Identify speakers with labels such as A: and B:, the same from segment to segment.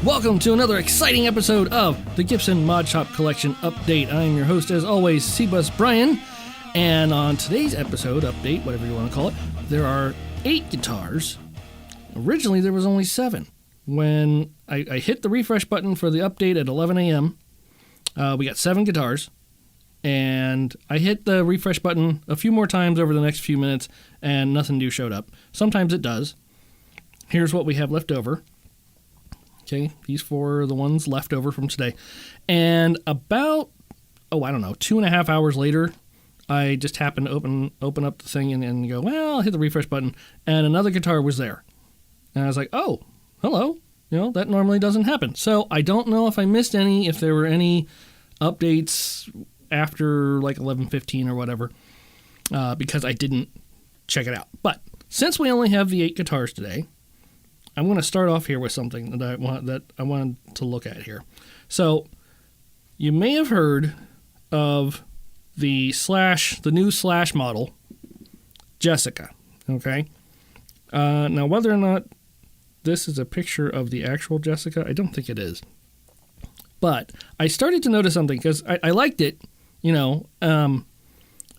A: Welcome to another exciting episode of the Gibson Mod Shop Collection Update. I am your host, as always, C-Bus Brian. And on today's episode, update, whatever you want to call it, there are 8 guitars. Originally, there was only 7. When I hit the refresh button for the update at 11 a.m., we got 7 guitars. And I hit the refresh button a few more times over the next few minutes, and nothing new showed up. Sometimes it does. Here's what we have left over. Okay, these 4 are the ones left over from today. And about, 2.5 hours later, I just happened to open up the thing and go, well, I'll hit the refresh button, and another guitar was there. And I was like, oh, hello. That normally doesn't happen. So I don't know if I missed any, if there were any updates after like 11:15 or whatever, because I didn't check it out. But since we only have the 8 guitars today, I'm going to start off here with something that I wanted to look at here. So you may have heard of the new Slash model, Jessica. Okay. Now whether or not this is a picture of the actual Jessica, I don't think it is. But I started to notice something because I liked it.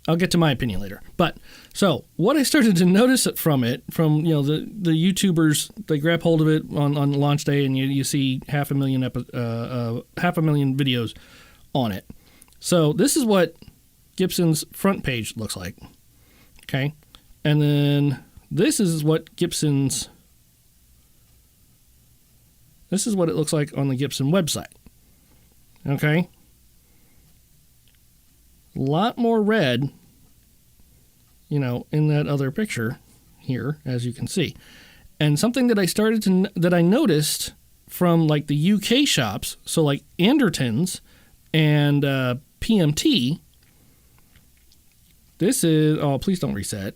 A: I'll get to my opinion later. But so what I started to notice from the YouTubers, they grab hold of it on launch day, and you see half a million videos on it. So this is what Gibson's front page looks like. Okay, and then this is what it looks like on the Gibson website. Okay. A lot more red, in that other picture here, as you can see. And something that I noticed from like the UK shops, so like Anderton's and PMT, this is, please don't reset.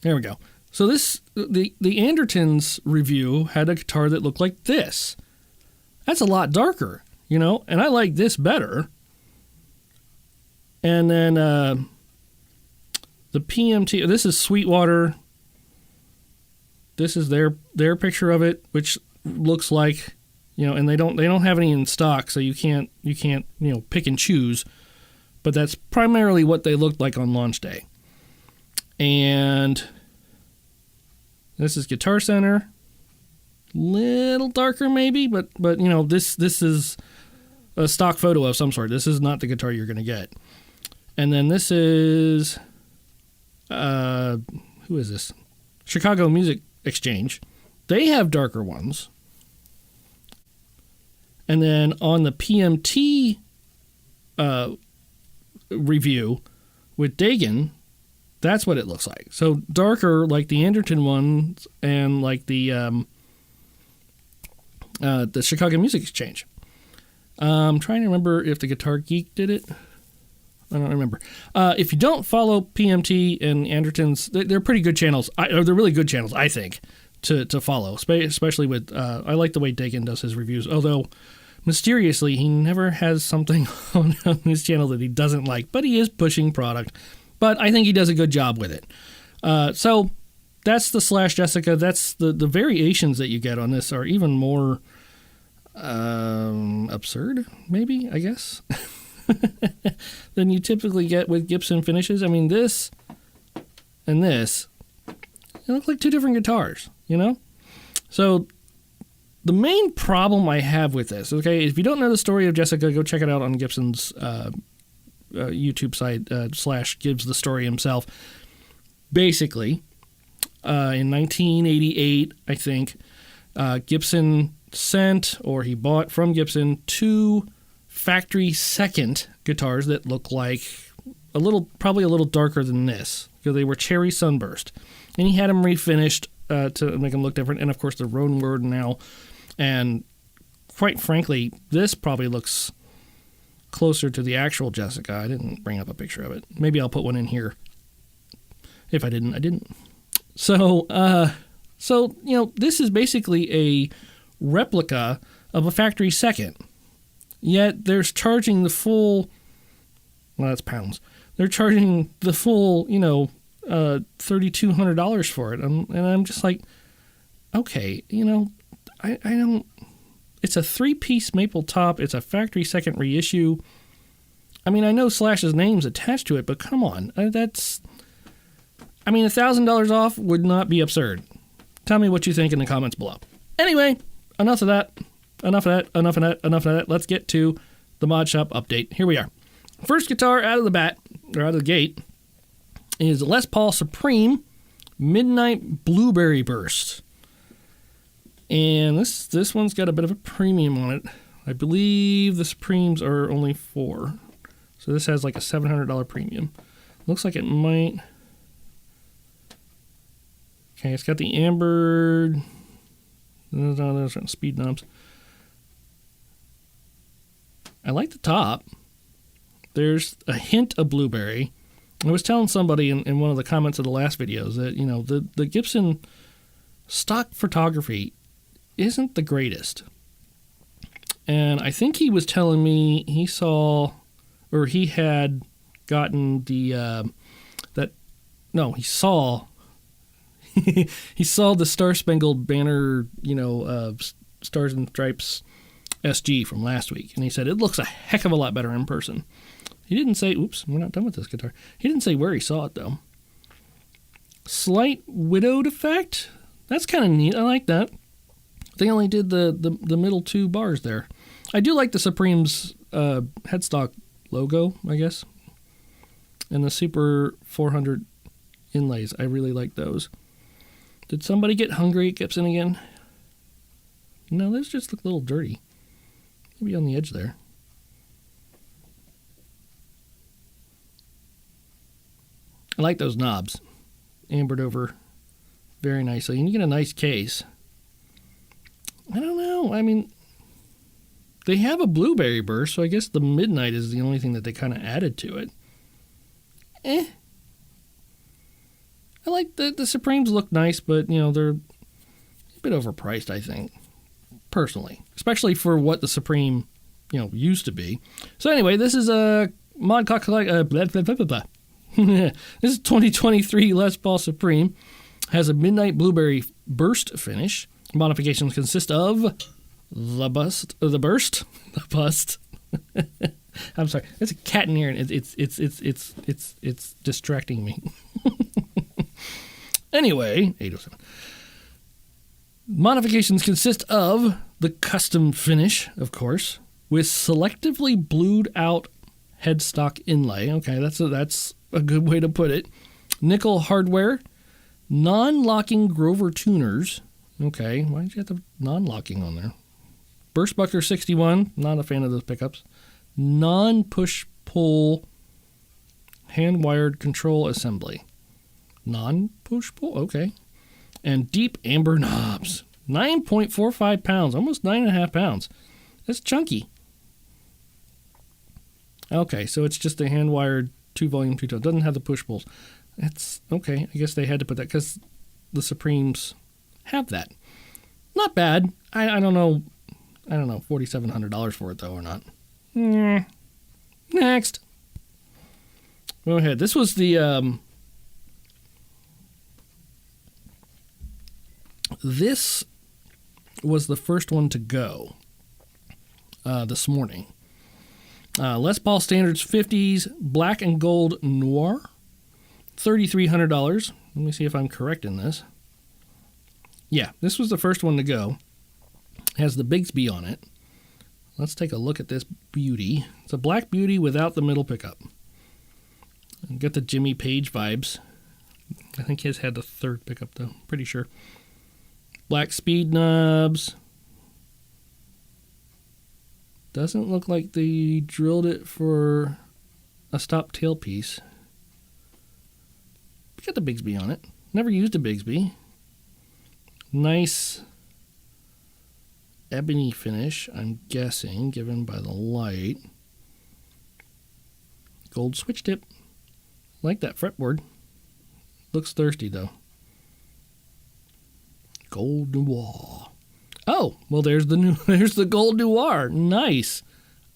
A: There we go. So the Anderton's review had a guitar that looked like this. That's a lot darker, and I like this better. And then the PMT, this is Sweetwater. This is their picture of it, which looks like, and they don't have any in stock, so you can't pick and choose. But that's primarily what they looked like on launch day. And this is Guitar Center. Little darker maybe, but this is a stock photo of some sort. This is not the guitar you're going to get. And then this is, who is this? Chicago Music Exchange. They have darker ones. And then on the PMT review with Dagan, that's what it looks like. So darker like the Anderton ones and like the Chicago Music Exchange. I'm trying to remember if the Guitar Geek did it. I don't remember. If you don't follow PMT and Anderton's, they're pretty good channels. They're really good channels, I think, to follow. Especially with, I like the way Dagan does his reviews. Although, mysteriously, he never has something on his channel that he doesn't like. But he is pushing product. But I think he does a good job with it. So that's the Slash Jessica. That's the variations that you get on this are even more absurd, maybe, I guess. than you typically get with Gibson finishes. I mean, this and this, they look like 2 different guitars, So the main problem I have with this, okay, if you don't know the story of Jessica, go check it out on Gibson's YouTube site, / gives the story himself. Basically, in 1988, I think, Gibson sent, or he bought from Gibson, 2 factory second guitars that look like probably a little darker than this, because they were cherry sunburst, and he had them refinished to make them look different. And of course they're Rodenword now, and quite frankly this probably looks closer to the actual Jessica. I didn't bring up a picture of it. Maybe I'll put one in here. If I didn't, I didn't. So this is basically a replica of a factory second. Yet they're charging the full, well, that's pounds. They're charging the full, $3,200 for it. And I'm just like, okay, I don't, It's a 3-piece maple top. It's a factory second reissue. I mean, I know Slash's name's attached to it, but come on. $1,000 off would not be absurd. Tell me what you think in the comments below. Anyway, enough of that. Let's get to the Mod Shop update. Here we are. First guitar out of the gate, is Les Paul Supreme Midnight Blueberry Burst. And this one's got a bit of a premium on it. I believe the Supremes are only $4. So this has like a $700 premium. Looks like it might... Okay, it's got the amber... There's speed knobs. I like the top. There's a hint of blueberry. I was telling somebody in one of the comments of the last videos that, you know, the Gibson stock photography isn't the greatest. And I think he was telling me he saw, or he had gotten the, he saw the Star Spangled Banner, Stars and Stripes SG from last week. And he said, it looks a heck of a lot better in person. He didn't say, oops, we're not done with this guitar. He didn't say where he saw it, though. Slight widowed effect. That's kind of neat. I like that. They only did the middle 2 bars there. I do like the Supreme's headstock logo, I guess. And the Super 400 inlays. I really like those. Did somebody get hungry at Gibson again? No, those just look a little dirty. Maybe on the edge there. I like those knobs. Ambered over very nicely. And you get a nice case. I don't know. I mean, they have a blueberry burst, so I guess the midnight is the only thing that they kind of added to it. I like the Supremes look nice, but, they're a bit overpriced, I think. Personally. Especially for what the Supreme, used to be. So anyway, this is a Modcock Collect... This is 2023 Les Paul Supreme. Has a midnight blueberry burst finish. Modifications consist of the bust. I'm sorry. There's a cat in here, and it's distracting me. Anyway, 807. Modifications consist of the custom finish, of course, with selectively blued out headstock inlay. Okay, that's a good way to put it. Nickel hardware, non-locking Grover tuners. Okay, why did you have the non-locking on there? Burstbucker 61, not a fan of those pickups. Non-push-pull hand-wired control assembly. Non-push-pull, okay. And deep amber knobs. 9.45 pounds, almost 9.5 pounds. That's chunky. Okay, so it's just a hand-wired 2-volume 2-tone. Doesn't have the push-pulls. That's okay. I guess they had to put that because the Supremes have that. Not bad. I don't know. $4,700 for it though or not. Next. Go ahead. This was the this was the first one to go this morning. Les Paul Standards 50s Black and Gold Noir, $3,300. Let me see if I'm correct in this. Yeah, this was the first one to go. Has the Bigsby on it. Let's take a look at this beauty. It's a black beauty without the middle pickup. Get the Jimmy Page vibes. I think his had the third pickup though. Pretty sure. Black speed knobs. Doesn't look like they drilled it for a stop tailpiece. Got the Bigsby on it. Never used a Bigsby. Nice ebony finish, I'm guessing, given by the light. Gold switch tip. Like that fretboard. Looks thirsty though. Gold Noir. Oh, well, there's the Gold Noir. Nice.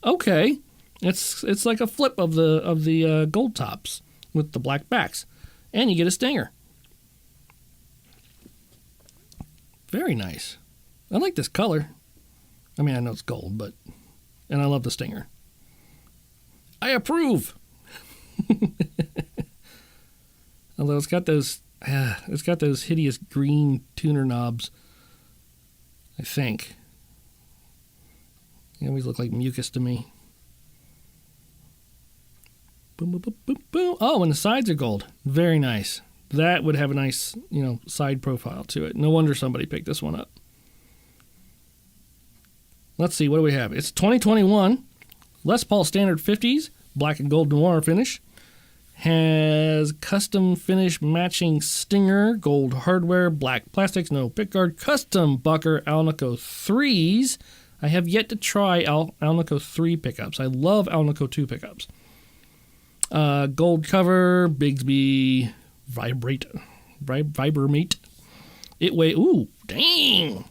A: Okay, it's like a flip of the gold tops with the black backs, and you get a stinger. Very nice. I like this color. I mean, I know it's gold, and I love the Stinger. I approve. Although it's got those hideous green tuner knobs, I think. They always look like mucus to me. Boom, boom, boom, boom, boom. Oh, and the sides are gold. Very nice. That would have a nice, side profile to it. No wonder somebody picked this one up. Let's see, what do we have? It's 2021. Les Paul Standard 50s, black and gold noir finish. Has custom finish matching Stinger, gold hardware, black plastics, no pickguard, custom Bucker Alnico 3s. I have yet to try Alnico 3 pickups. I love Alnico 2 pickups. Gold cover, Bigsby Vibromate. It weighs, ooh, dang,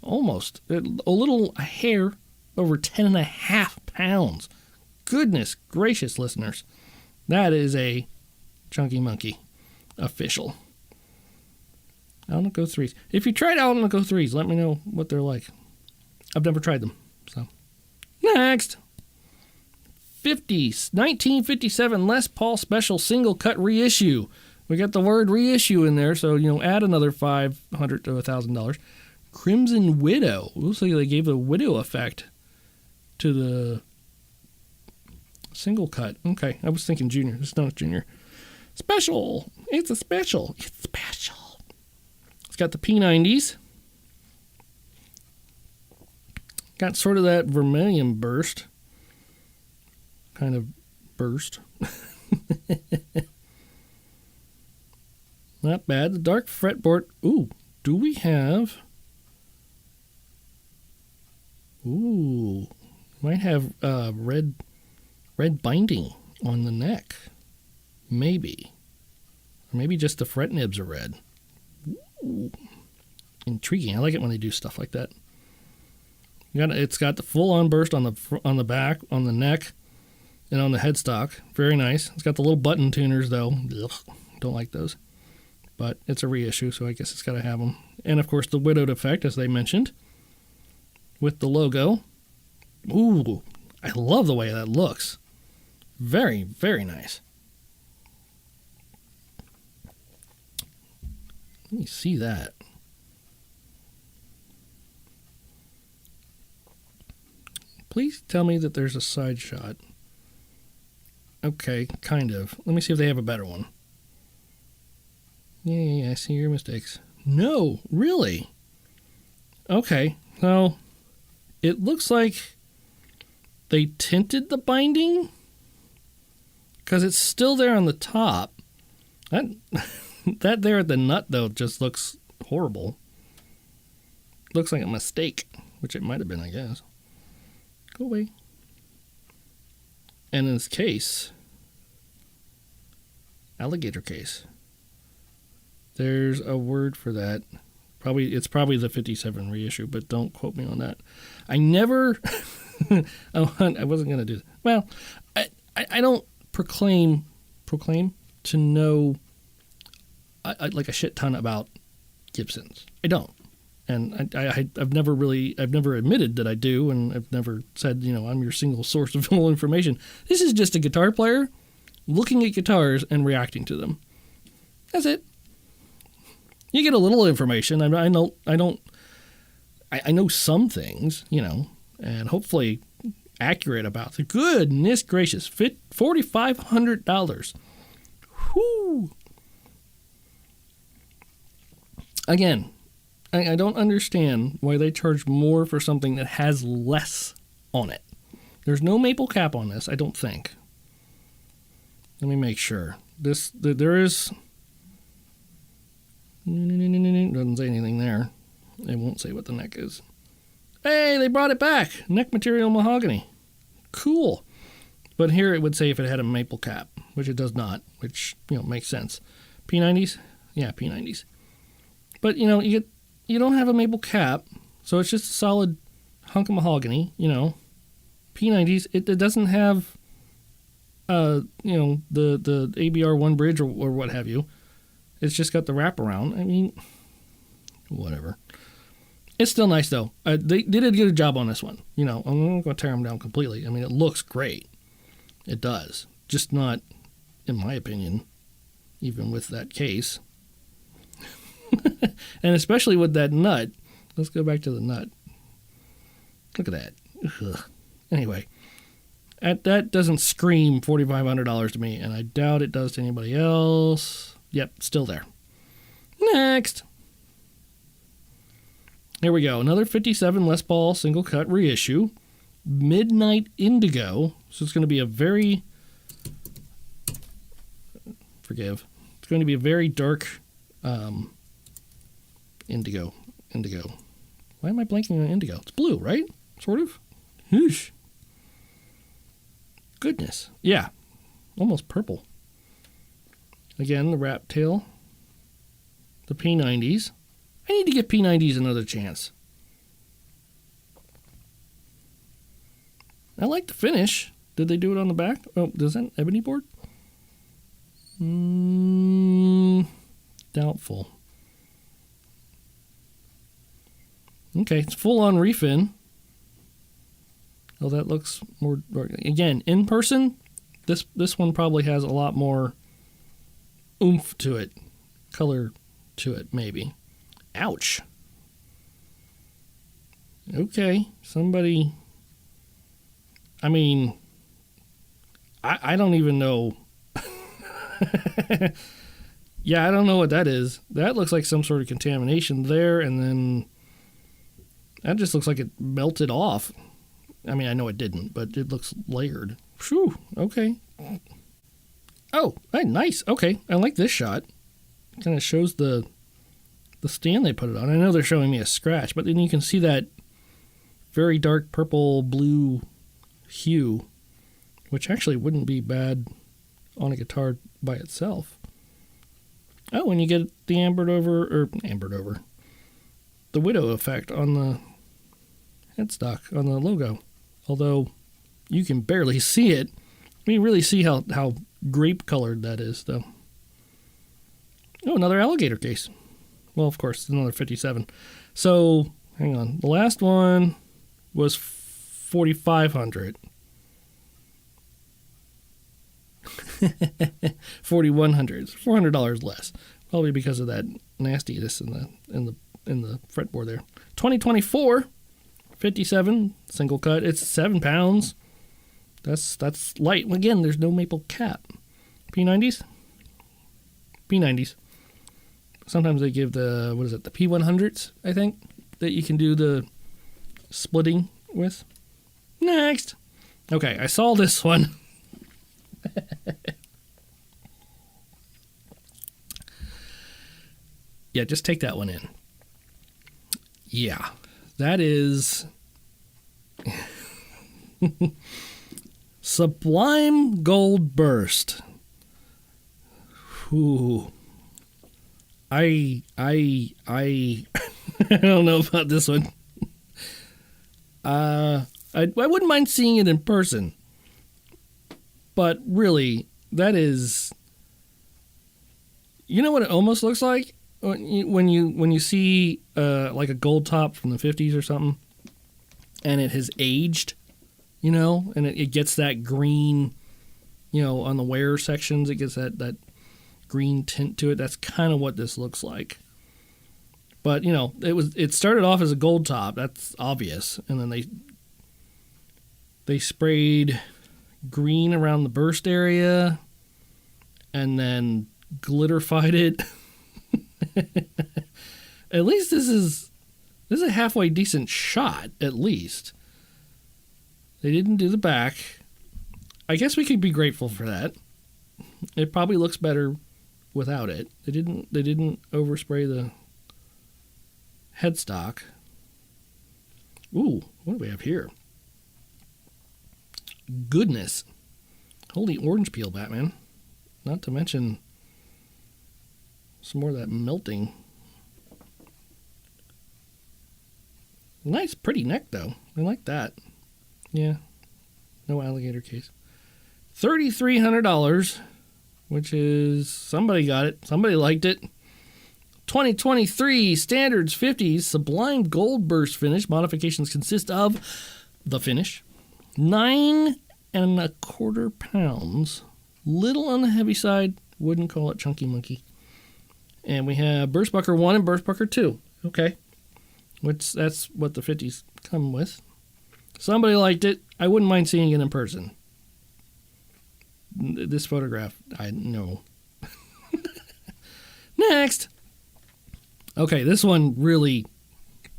A: almost a hair over 10.5 pounds. Goodness gracious, listeners. That is a chunky monkey official. Alnico 3s. If you tried Alnico 3s, let me know what they're like. I've never tried them. So, next. 1957 Les Paul Special Single Cut Reissue. We got the word reissue in there, so, add another $500 to $1,000. Crimson Widow. Looks like they gave a widow effect to the single cut. Okay, I was thinking junior. It's not a junior. Special. It's a special. It's special. It's got the P90s. Got sort of that vermilion burst. Kind of burst. Not bad. The dark fretboard. Ooh, do we have... Ooh, might have red binding on the neck. Maybe. Or maybe just the fret nibs are red. Ooh. Intriguing. I like it when they do stuff like that. It's got the full-on burst on the back, on the neck, and on the headstock. Very nice. It's got the little button tuners, though. Ugh, don't like those. But it's a reissue, so I guess it's got to have them. And, of course, the widowed effect, as they mentioned, with the logo. Ooh, I love the way that looks. Very, very nice. Let me see that. Please tell me that there's a side shot. Okay, kind of. Let me see if they have a better one. Yeah, I see your mistakes. No, really? Okay, so it looks like they tinted the binding because it's still there on the top. That there at the nut, though, just looks horrible. Looks like a mistake, which it might have been, I guess. Go away. And in this case, alligator case, there's a word for that. It's probably the 57 reissue, but don't quote me on that. I never... I wasn't going to do that. Well, I don't proclaim to know like a shit ton about Gibsons. I don't. And I've never admitted that I do, and I've never said, I'm your single source of all information. This is just a guitar player looking at guitars and reacting to them. That's it. You get a little information. I know some things, and hopefully accurate about it. Goodness gracious, $4,500. Whoo! Again, I don't understand why they charge more for something that has less on it. There's no maple cap on this, I don't think. Let me make sure. There is... Doesn't say anything there. It won't say what the neck is. Hey, they brought it back. Neck material mahogany. Cool. But here it would say if it had a maple cap, which it does not, which, makes sense. P90s? Yeah, P90s. But, you don't have a maple cap, so it's just a solid hunk of mahogany, P90s, it doesn't have, the ABR 1 bridge or what have you. It's just got the wraparound. I mean, whatever. It's still nice, though. They did a good job on this one. I'm not going to tear them down completely. I mean, it looks great. It does. Just not, in my opinion, even with that case. And especially with that nut. Let's go back to the nut. Look at that. Ugh. Anyway, that doesn't scream $4,500 to me, and I doubt it does to anybody else. Yep, still there. Next. Here we go. Another 57 Les Paul single cut reissue. Midnight Indigo. So it's going to be a very... It's going to be a very dark indigo. Why am I blanking on indigo? It's blue, right? Sort of? Whoosh. Goodness. Yeah. Almost purple. Again, the wrap tail. The P90s. I need to give P90s another chance. I like the finish. Did they do it on the back? Oh, does that ebony board? Doubtful. Okay, it's full on refin. Oh, that looks more... Again, in person, this one probably has a lot more oomph to it. Color to it, maybe. Ouch. Okay, somebody... I mean, I don't even know. Yeah, I don't know what that is. That looks like some sort of contamination there, and then that just looks like it melted off. I mean, I know it didn't, but it looks layered. Phew, okay. Oh, hey, nice. Okay, I like this shot. Kind of shows the stand they put it on. I know they're showing me a scratch, but then you can see that very dark purple blue hue, which actually wouldn't be bad on a guitar by itself. Oh, and you get the ambered over, the widow effect on the headstock, on the logo. Although you can barely see it. I mean, really see how grape colored that is, though. Oh, another alligator case. Well, of course, another 57. So, hang on. The last one was $4,500. $4,100. $400 less. Probably because of that nastiness in the fretboard there. 2024, 57 single cut. It's 7 pounds. That's light. Again, there's no maple cap. P90s. Sometimes they give the P100s, I think, that you can do the splitting with. Next. Okay, I saw this one. Yeah, just take that one in. Yeah, that is Sublime Gold Burst. Ooh. I I don't know about this one. I wouldn't mind seeing it in person. But really, that is... You know what it almost looks like? When you see like a gold top from the 50s or something, and it has aged, you know, and it gets that green, you know, on the wear sections, it gets that green tint to it. That's kind of what this looks like. But, you know, it started off as a gold top, that's obvious, and then they sprayed green around the burst area and then glitterified it. At least this is a halfway decent shot, at least. They didn't do the back. I guess we could be grateful for that. It probably looks better without it. They didn't overspray the headstock. Ooh, what do we have here? Goodness. Holy orange peel, Batman. Not to mention some more of that melting. Nice, pretty neck, though. I like that. Yeah. No alligator case. $3,300, which is... Somebody got it. Somebody liked it. 2023 Standards 50s Sublime Gold Burst finish. Modifications consist of the finish, 9.25 pounds, little on the heavy side, wouldn't call it chunky monkey. And we have Burst Bucker 1 and Burst Bucker 2. Okay. That's what the 50s come with. Somebody liked it. I wouldn't mind seeing it in person. This photograph, I know. Next. Okay, this one really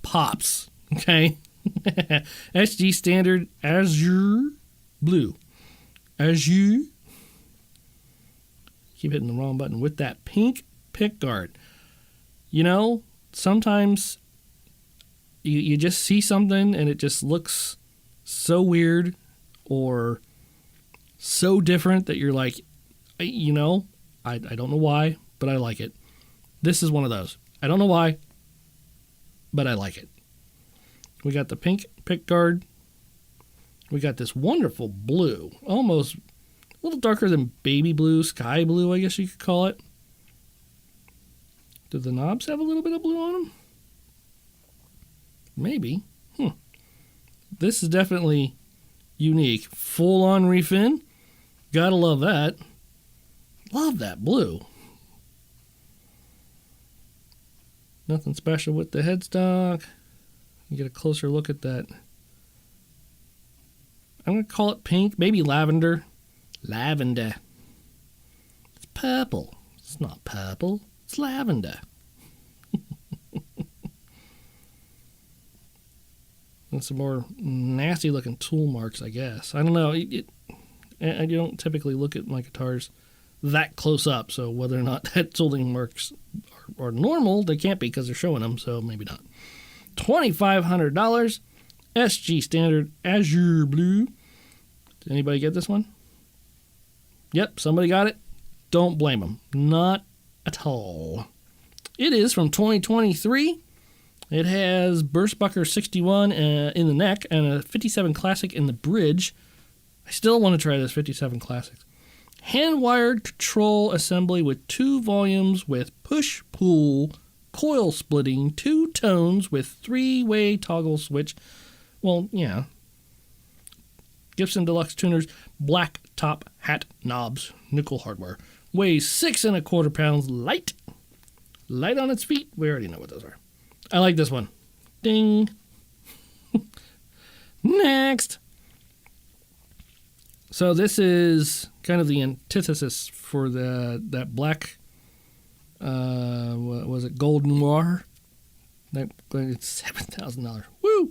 A: pops. Okay. SG Standard Azure Blue. Azure. Keep hitting the wrong button. With that pink pick guard. You know, sometimes you just see something and it just looks so weird or so different that you're like, you know, I don't know why, but I like it. This is one of those. I don't know why, but I like it. We got the pink pick guard. We got this wonderful blue, almost a little darker than baby blue, sky blue, I guess you could call it. Do the knobs have a little bit of blue on them? Maybe. This is definitely unique. Full-on refin. Gotta love that. Love that blue. Nothing special with the headstock. You get a closer look at that. I'm going to call it pink, maybe lavender. Lavender. It's purple. It's not purple. It's lavender. And some more nasty looking tool marks, I guess. I don't know. I don't typically look at my guitars that close up, so whether or not that tooling marks are normal, they can't be because they're showing them, so maybe not. $2,500. SG Standard Azure Blue. Did anybody get this one? Yep, somebody got it. Don't blame them. Not at all. It is from 2023. It has Burst Bucker 61 in the neck and a 57 Classic in the bridge. I still want to try this 57 Classics. Hand-wired control assembly with 2 volumes with push-pull coil splitting, 2 tones with 3-way toggle switch. Well, yeah. Gibson Deluxe tuners, black top hat knobs, nickel hardware. Weighs 6.25 pounds, light. Light on its feet. We already know what those are. I like this one. Ding. Next. So this is kind of the antithesis for that black, what was it, gold noir? It's $7,000. Woo!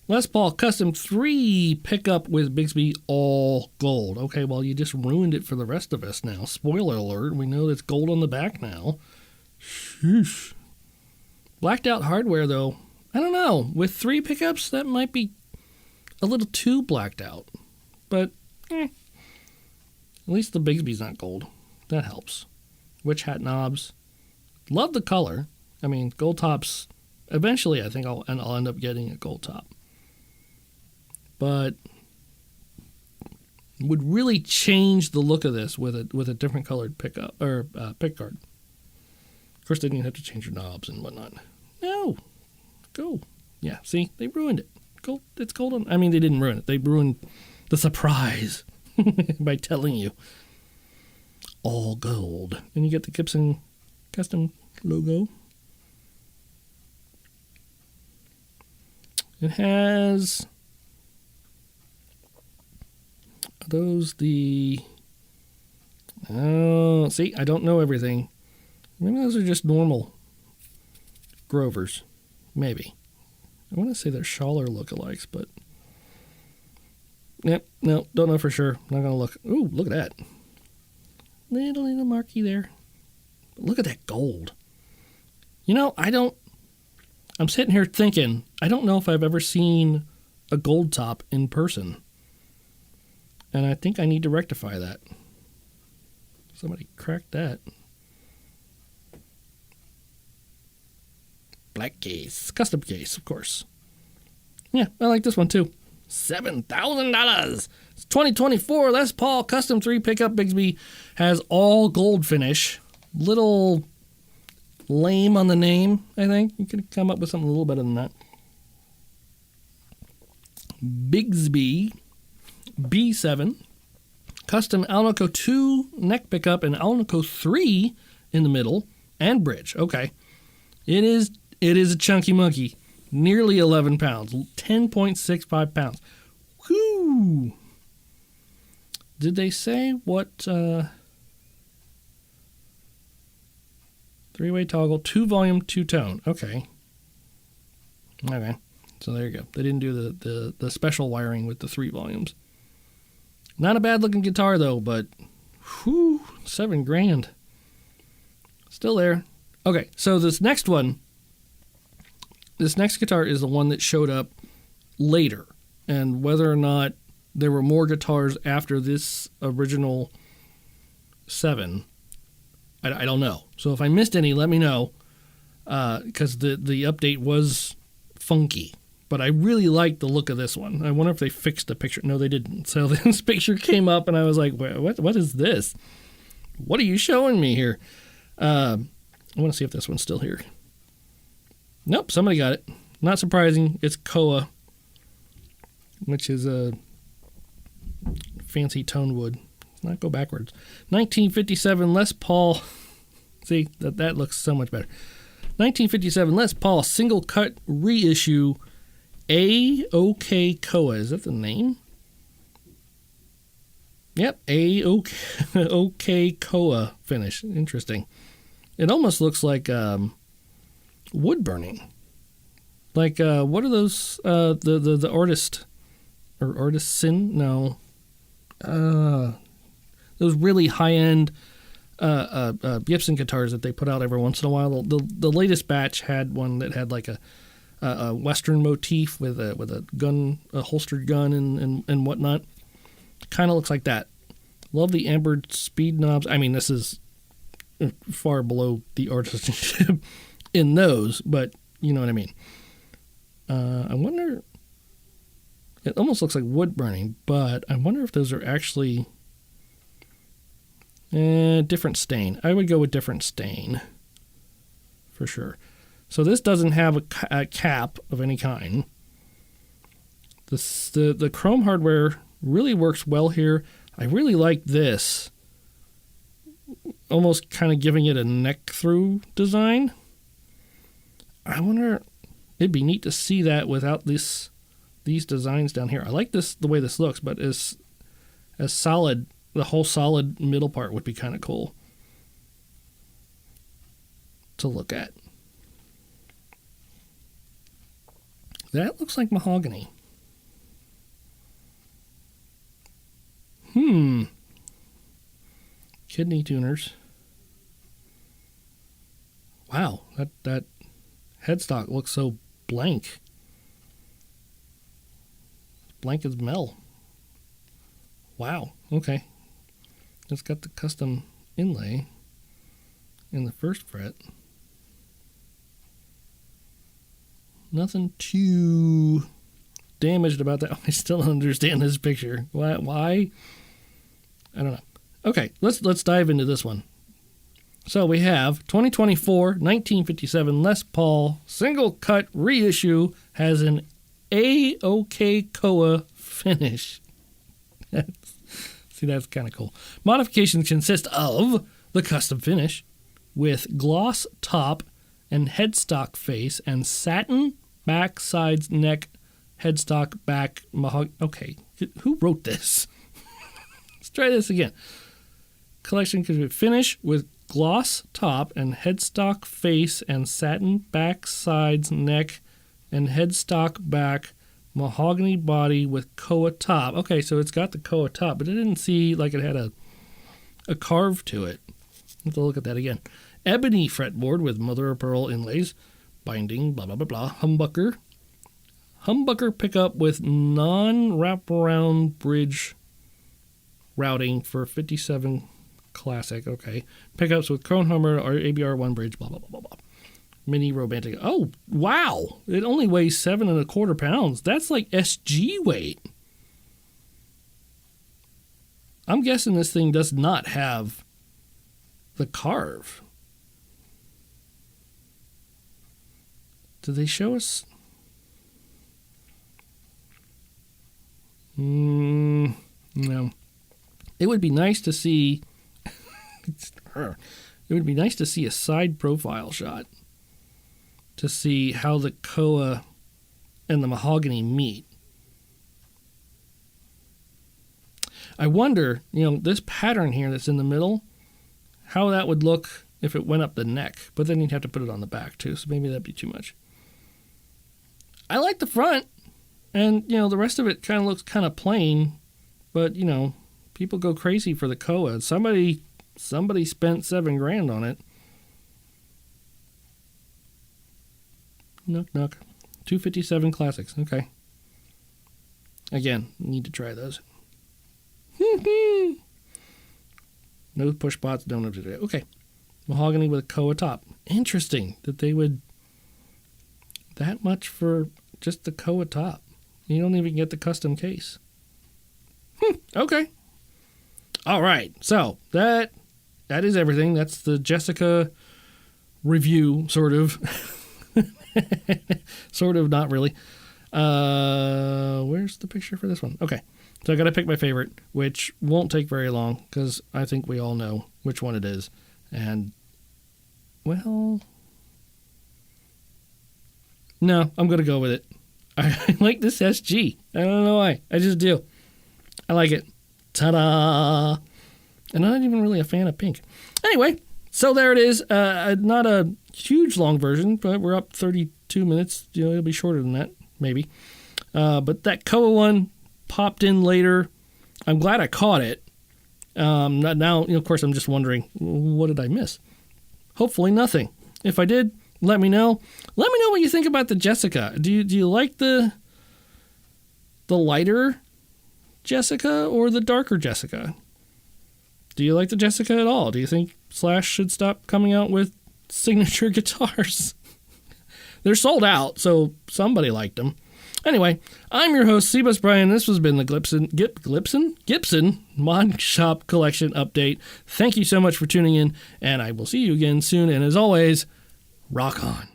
A: Les Paul Custom 3 pickup with Bigsby all gold. Okay, well, you just ruined it for the rest of us now. Spoiler alert, we know it's gold on the back now. Sheesh. Blacked out hardware, though. I don't know. With 3 pickups, that might be a little too blacked out. But, at least the Bigsby's not gold. That helps. Witch hat knobs. Love the color. I mean, gold tops. Eventually, I think I'll end up getting a gold top. But would really change the look of this with a different colored pickup or pick guard. Of course, then you have to change your knobs and whatnot. No, go. Yeah, see, they ruined it. Gold. It's gold on. I mean, they didn't ruin it. They ruined the surprise by telling you all gold, and you get the Gibson custom logo. It has. Are those the. Oh, see, I don't know everything. Maybe those are just normal Grovers. Maybe. I want to say they're Schaller lookalikes, but... Yep, no, don't know for sure. Not going to look. Ooh, look at that. Little marquee there. Look at that gold. You know, I'm sitting here thinking, I don't know if I've ever seen a gold top in person. And I think I need to rectify that. Somebody cracked that. Black case. Custom case, of course. Yeah, I like this one too. $7,000. It's 2024 Les Paul Custom 3 pickup Bigsby. Has all gold finish. Little lame on the name, I think. You could come up with something a little better than that. Bigsby B7. Custom Alnico 2 neck pickup and Alnico 3 in the middle and bridge. Okay. It is a chunky monkey. Nearly 11 pounds. 10.65 pounds. Whoo! Did they say what... 3-way toggle, 2 volume, 2 tone. Okay. Okay. So there you go. They didn't do the special wiring with the 3 volumes. Not a bad looking guitar though, but whew, $7,000. Still there. Okay, so this next guitar is the one that showed up later. And whether or not there were more guitars after this original 7, I don't know. So if I missed any, let me know, because the update was funky. But I really like the look of this one. I wonder if they fixed the picture. No, they didn't. So this picture came up, and I was like, what is this? What are you showing me here? I want to see if this one's still here. Nope, somebody got it. Not surprising. It's Koa, which is a fancy tone wood. Let's not go backwards. 1957 Les Paul. See, that looks so much better. 1957 Les Paul single cut reissue A-OK Koa. Is that the name? Yep, A-OK Koa finish. Interesting. It almost looks like wood burning. Like, what are those, the artist, or artisan? No. Those really high-end Gibson guitars that they put out every once in a while. The latest batch had one that had like a Western motif with a gun, a holstered gun and whatnot. Kind of looks like that. Love the ambered speed knobs. I mean, this is far below the artisanship in those, but you know what I mean. I wonder... It almost looks like wood burning, but I wonder if those are actually different stain. I would go with different stain for sure. So this doesn't have a cap of any kind. The chrome hardware really works well here. I really like this. Almost kind of giving it a neck through design. I wonder, it'd be neat to see that without these designs down here. I like this, the way this looks, but as solid, the whole solid middle part would be kind of cool to look at. That looks like mahogany. Kidney tuners. Wow, that headstock looks so blank. Blank as Mel. Wow, okay. It's got the custom inlay in the first fret. Nothing too damaged about that. I still don't understand this picture. Why? I don't know. Okay, let's dive into this one. So we have 2024 1957 Les Paul single cut reissue, has an A-OK Koa finish. See, that's kind of cool. Modifications consist of the custom finish with gloss top and headstock face and satin back, sides, neck, headstock, back, mahogany. Okay, who wrote this? Let's try this again. Collection could be finish with gloss top and headstock face and satin back, sides, neck, and headstock back, mahogany body with Koa top. Okay, so it's got the Koa top, but it didn't see like it had a carve to it. Let's look at that again. Ebony fretboard with mother of pearl inlays, binding, blah, blah, blah, blah. Humbucker pickup with non-wraparound bridge routing for 57 Classic. Okay. Pickups with Kronhammer or ABR1 bridge, blah, blah, blah, blah, blah. Mini romantic. Oh, wow. It only weighs 7.25 pounds. That's like SG weight. I'm guessing this thing does not have the carve. Did they show us? No. It would be nice to see. It would be nice to see a side profile shot to see how the koa and the mahogany meet. I wonder, this pattern here that's in the middle, how that would look if it went up the neck. But then you'd have to put it on the back too, so maybe that'd be too much. I like the front, and the rest of it kind of looks kind of plain, but people go crazy for the koa. Somebody spent $7,000 on it. Knock knock. 257 classics. Okay. Again, need to try those. No push spots, don't have to do it. Okay. Mahogany with a koa top. Interesting that they would that much for just the koa top. You don't even get the custom case. Okay. All right. So that is everything. That's the Jessica review, sort of. Sort of, not really. Where's the picture for this one? Okay. So I got to pick my favorite, which won't take very long because I think we all know which one it is. And, well, no, I'm going to go with it. I like this SG. I don't know why. I just do. I like it. Ta-da! And I'm not even really a fan of pink. Anyway, so there it is. Not a huge long version, but we're up 32 minutes. It'll be shorter than that, maybe. But that koa one popped in later. I'm glad I caught it. Now, of course, I'm just wondering, what did I miss? Hopefully nothing. If I did, let me know. Let me know what you think about the Jessica. Do you like the lighter Jessica or the darker Jessica? Do you like the Jessica at all? Do you think Slash should stop coming out with signature guitars? They're sold out, so somebody liked them. Anyway, I'm your host, Seabus Brian. This has been the Gibson Mod Shop Collection Update. Thank you so much for tuning in, and I will see you again soon. And as always, rock on.